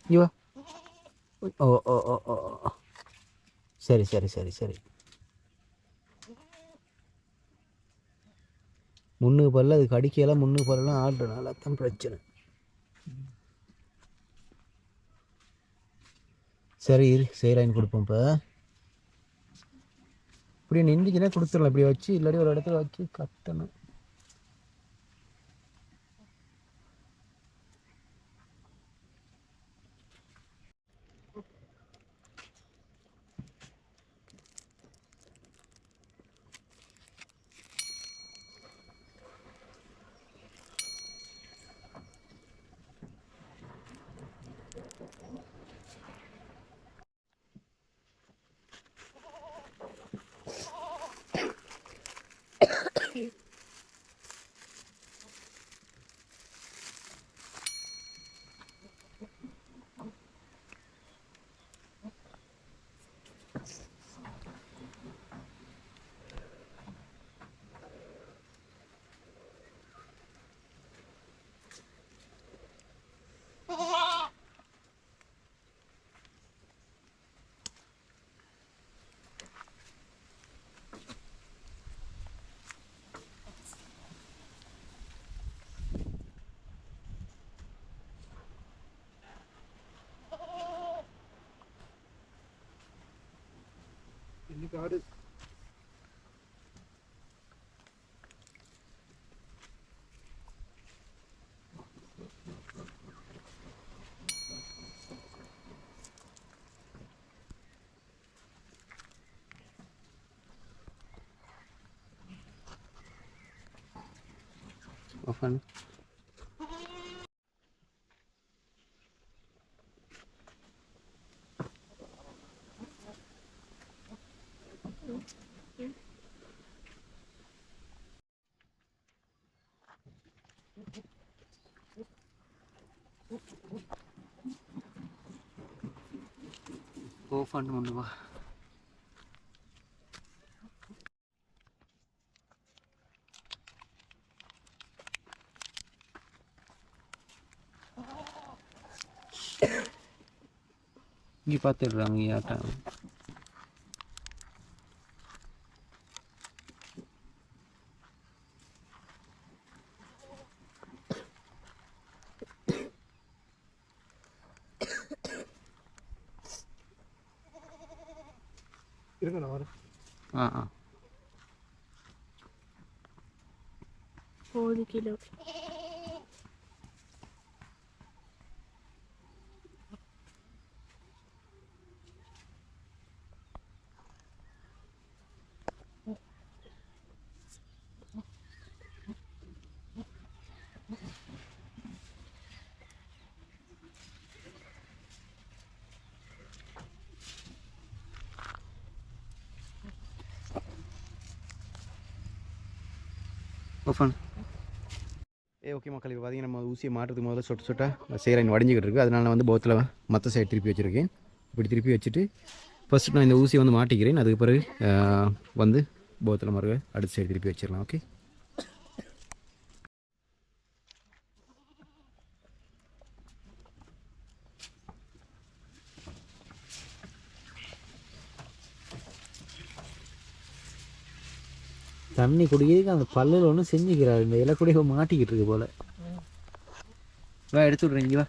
இங்கே வா. ஓ ஓ ஓ ஓ ஓ. சரி சரி சரி சரி. முன்னுக்கு பல்ல அது கடிக்கலாம், முன்னுக்கு பல்லாம் ஆடுறதுனால தான் பிரச்சனை. சரி இரு, செய்கிறான்னு கொடுப்போம். இப்போ இப்படி நின்றுச்சுன்னா கொடுத்துடலாம். இப்படி வச்சு இல்லாட்டி ஒரு இடத்துல வச்சு கட்டணும். இன்னைக்கு ஆடு Ofan. Ofan mundu va. இங்கே பார்த்துடுறாங்க ஆட்டம். இருங்க நான் வரேன். ஆ 1 கிலோ. ஓஃபன். ஓகே மக்கள், இப்போ பார்த்தீங்கன்னா நம்ம ஊசியை மாட்டுறதுக்கு முதல்ல சொட்டு சொட்டாக சேராயின் வடிஞ்சிக்கிட்டு இருக்குது. அதனால் நான் வந்து போத்தில் மற்ற சைடு திருப்பி வச்சுருக்கேன். இப்படி திருப்பி வச்சுட்டு ஃபஸ்ட்டு நான் இந்த ஊசியை வந்து மாட்டிக்கிறேன். அதுக்கு பிறகு வந்து போத்தில் மறுக அடுத்த சைடு திருப்பி வச்சிடலாம். ஓகே. தண்ணி குடிக்கிறதுக்கு அந்த பல்லில் ஒன்றும் செஞ்சுக்கிறாரு. இந்த இலை கூட மாட்டிக்கிட்டு இருக்கு போல். வா எடுத்து விட்றேன். இங்கே வா.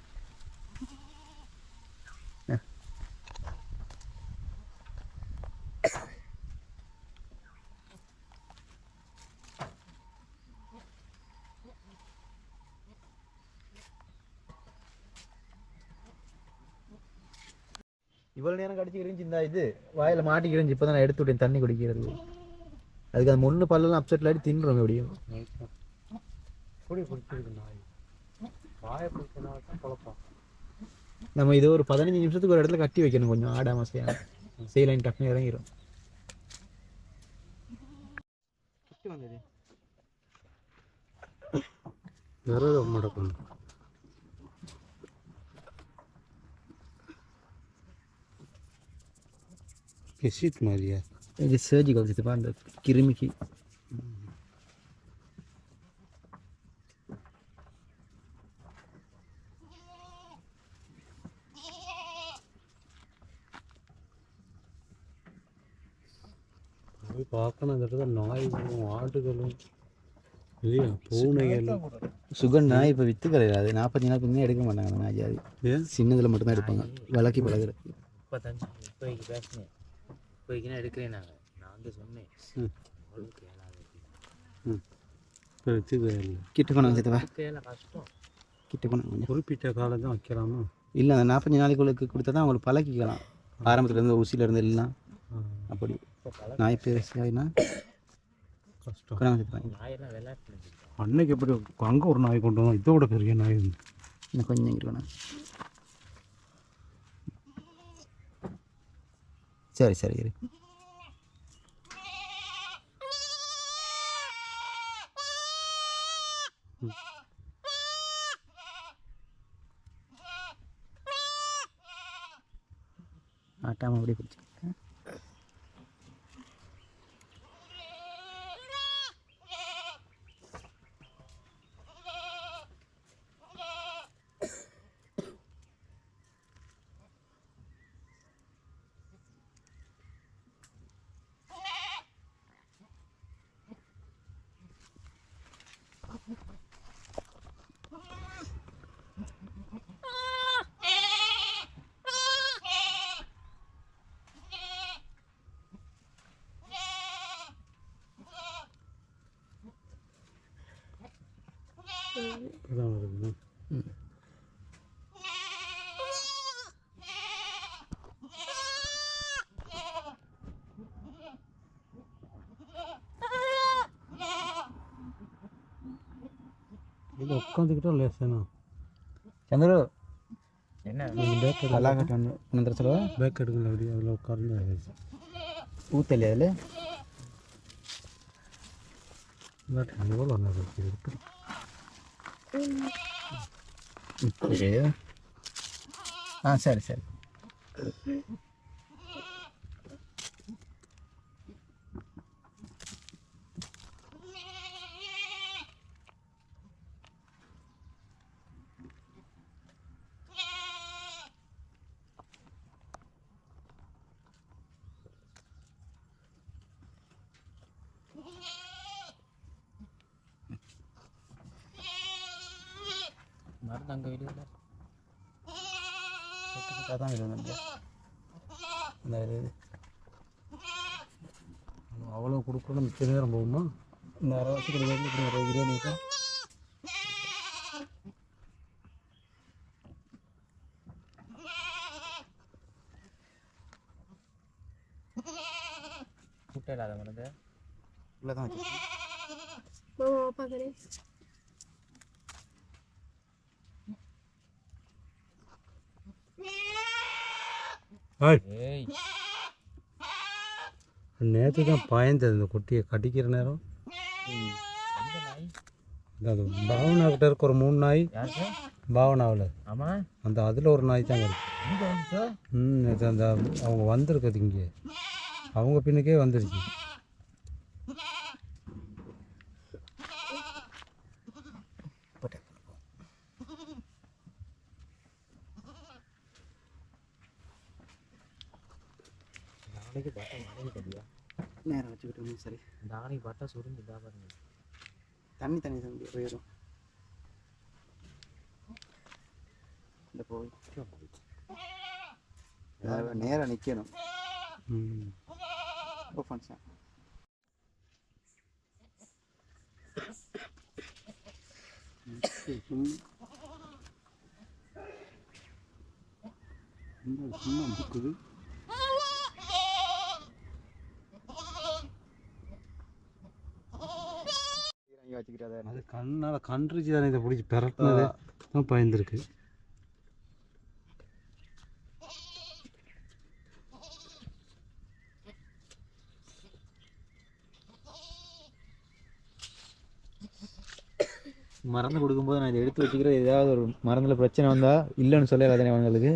இவ்வளோ நேரம் கடிச்சிக்கிறேன். இந்த இது வாயில் மாட்டிக்கிறேன். இப்போ தான் நான் எடுத்து விட்டேன் தண்ணி குடிக்கிறது. அதுக்கு அந்த முன்னு பல்லெல்லாம் அப்செட் ஆகிட்டு தின்னுறோம். எப்படியும் நம்ம இது ஒரு 15 நிமிஷத்துக்கு ஒரு இடத்துல கட்டி வைக்கணும். கொஞ்சம் ஆடாம செய்யலாம். டக்குன்னு இறங்கிடும். Kesit Maria. இது சர்ஜிக்கல் சித்தப்பா, அந்த கிருமிக்கு. பார்க்கணும். இந்த இடத்துல நாய்களும் ஆடுகளும் இல்லையா பூனைகளும். சுகன் நாய் இப்போ விற்று கிடையாது. 40 எடுக்க மாட்டாங்க அந்த நாய். அது சின்னதில் மட்டும்தான் எடுப்பாங்க. விளக்கி பழகுற இப்போ தஞ்சை இப்போக்கு பேசினேன். இப்போக்குன்னா எடுக்கிறேன். நான் வந்து சொன்னேன் கிட்ட போனாங்க சித்தவா. கஷ்டம் கிட்ட போனாங்க. குறிப்பிட்ட காலம் தான் வைக்கலாமா? இல்லை, அந்த 45 நாளைக்குள்ளுக்கு கொடுத்தா தான் அவங்களுக்கு பழக்கிக்கலாம். ஆரம்பத்துலேருந்து ஊசியிலேருந்து எல்லாம் அப்படி. நாய் பேசினா கஷ்டம். நாயெல்லாம் விளையாட்டு அன்னைக்கு எப்படி அங்கே ஒரு நாய் கொண்டு வந்தோம். இதோட பெரிய நாய் இன்னும் கொஞ்சம் இருக்கணும். சரி சரி சரி. ஆட்டாமல் அப்படியே பிடிச்சிருக்கேன். இப்போதான் வருது. இதில் உட்காந்துக்கிட்டா லேசானா சந்திர என்ன பேக் நல்லா கட்டணும். ஒன்று சொல்லுவா பேக் எடுக்கல. அப்படி அதில் உட்கார்ந்து ஊத்தலையா அதில் எவ்வளோ நேரம் இருக்கு. சரி சரி. மருந்து அங்கே வெளியில் தான் இந்த அவ்வளோ கொடுக்கணும். மிச்ச நேரம் போகுமா? இந்த அரை வருஷத்துக்கு இப்படி ஒரு 20 நிமிஷம். முட்டை இல்லாத மருந்து உள்ளே தான் வச்சு பார்க்குறேன். ஏய் நேற்று தான் பாய்ந்தது இந்த குட்டியை கடிக்கிற நேரம். அந்த நாய் அது பாவனாக்கிட்ட இருக்க ஒரு 3 நாய். யாருக்கு? பாவனாவில் ஆமாம் அந்த அதில் ஒரு நாய் தான் இருக்கு. இங்கே வந்துச்சோ. அது அந்த அவங்க வந்திருக்குது இங்கே. அவங்க பின்னுக்கே வந்துருச்சு. நாளைக்கு பட்டை மழைக்கு தெரியா நேரம் வச்சுக்கிட்டு சரி. நாளைக்கு பட்டை சுருங்கி தான் பாருங்க. தண்ணி தண்ணி போயிடும். இந்த போய் நேரம் நிற்கணும். ஃபங்க்ஷன் சும்மா புக்குது. அது கண்ணால் கன்றுச்சு தானே. இதை பிடிச்சி பிறட்டினது தான் பயந்துருக்கு. மருந்து கொடுக்கும்போது நான் இதை எடுத்து வச்சுக்கிறேன். ஏதாவது ஒரு மருந்தில் பிரச்சனை வந்தால் இல்லைன்னு சொல்லல தானே அவங்களுக்கு.